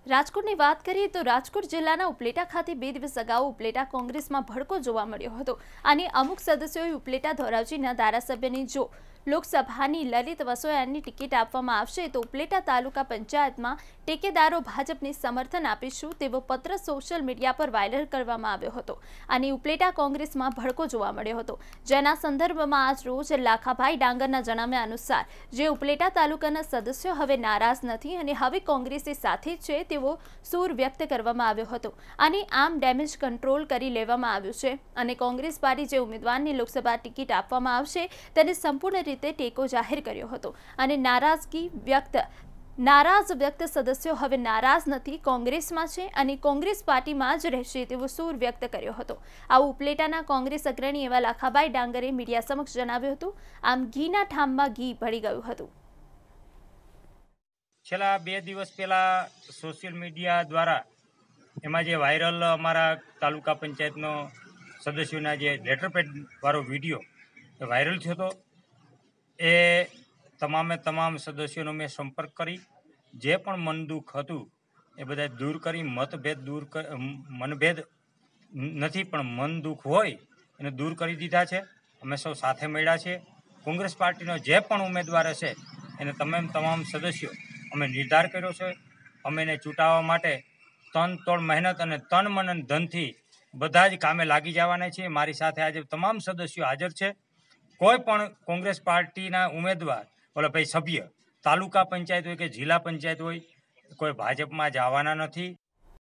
રાજકોટની વાત કરીએ તો રાજકોટ જિલ્લાના ઉપલેટા ખાતે 2 દિવસ અગાઉ ઉપલેટા કોંગ્રેસમાં ભડકો જોવા મળ્યો હતો અને અમુક સદસ્યોએ ઉપલેટા ધોરાજીના ધારાસભ્યની જો લોકસભાની લલિત વસોયાની ટિકિટ આપવામાં આવશે તો ઉપલેટા તાલુકા પંચાયતમાં ટેકેદારો ભાજપને સમર્થન આપીશું તેવો પત્ર સોશિયલ મીડિયા પર વાયરલ કરવામાં આવ્યો હતો અને ઉપલેટા કોંગ્રેસમાં ભડકો જોવા મળ્યો હતો, જેના સંદર્ભમાં આજ રોજ લાખાભાઈ ડાંગરના જણાવ્યા અનુસાર જે ઉપલેટા તાલુકાના સદસ્યો હવે નારાજ નથી અને હવે કોંગ્રેસે સાથે છે તેવો સૂર વ્યક્ત કરવામાં આવ્યો હતો અને આમ ડેમેજ કંટ્રોલ કરી લેવામાં આવ્યું છે અને કોંગ્રેસ પાર્ટી જે ઉમેદવારને લોકસભા ટિકિટ આપવામાં આવશે તેને સંપૂર્ણ રીતે ટેકો જાહેર કર્યો હતો અને નારાજ વ્યક્ત સદસ્યો હવે નારાજ નથી, કોંગ્રેસમાં છે અને કોંગ્રેસ પાર્ટીમાં જ રહેશે તેવો સૂર વ્યક્ત કર્યો હતો। આવું ઉપલેટાના કોંગ્રેસ અગ્રણી એવા લાખાભાઈ ડાંગરે મીડિયા સમક્ષ જણાવ્યું હતું। આમ ઘીના ઠામમાં ઘી ભળી ગયું હતું। છેલ્લા 2 દિવસ પહેલા સોશિયલ મીડિયા દ્વારા એમાં જે વાયરલ અમારા તાલુકા પંચાયતનો સદસ્યોના જે લેટરપેડ વાળો વિડીયો વાયરલ થયો હતો એ તમામ સદસ્યોનો મેં સંપર્ક કરી જે પણ મન દુઃખ હતું એ બધા દૂર કરી મનભેદ નથી પણ મન દુઃખ હોય એને દૂર કરી દીધા છે। અમે સૌ સાથે મળ્યા છે। કોંગ્રેસ પાર્ટીનો જે પણ ઉમેદવાર હશે એને તમામ સદસ્યો અમે નિર્ધાર કર્યો છે। અમે એને ચૂંટાવવા માટે તન મહેનત અને તન મન અને ધનથી બધા જ કામે લાગી જવાના છીએ। મારી સાથે આજે તમામ સદસ્યો હાજર છે। કોઈ પણ કોંગ્રેસ પાર્ટીના ઉમેદવાર સભ્ય તાલુકા પંચાયત હોય કે જિલ્લા પંચાયત હોય કોઈ ભાજપમાં જવાના નથી।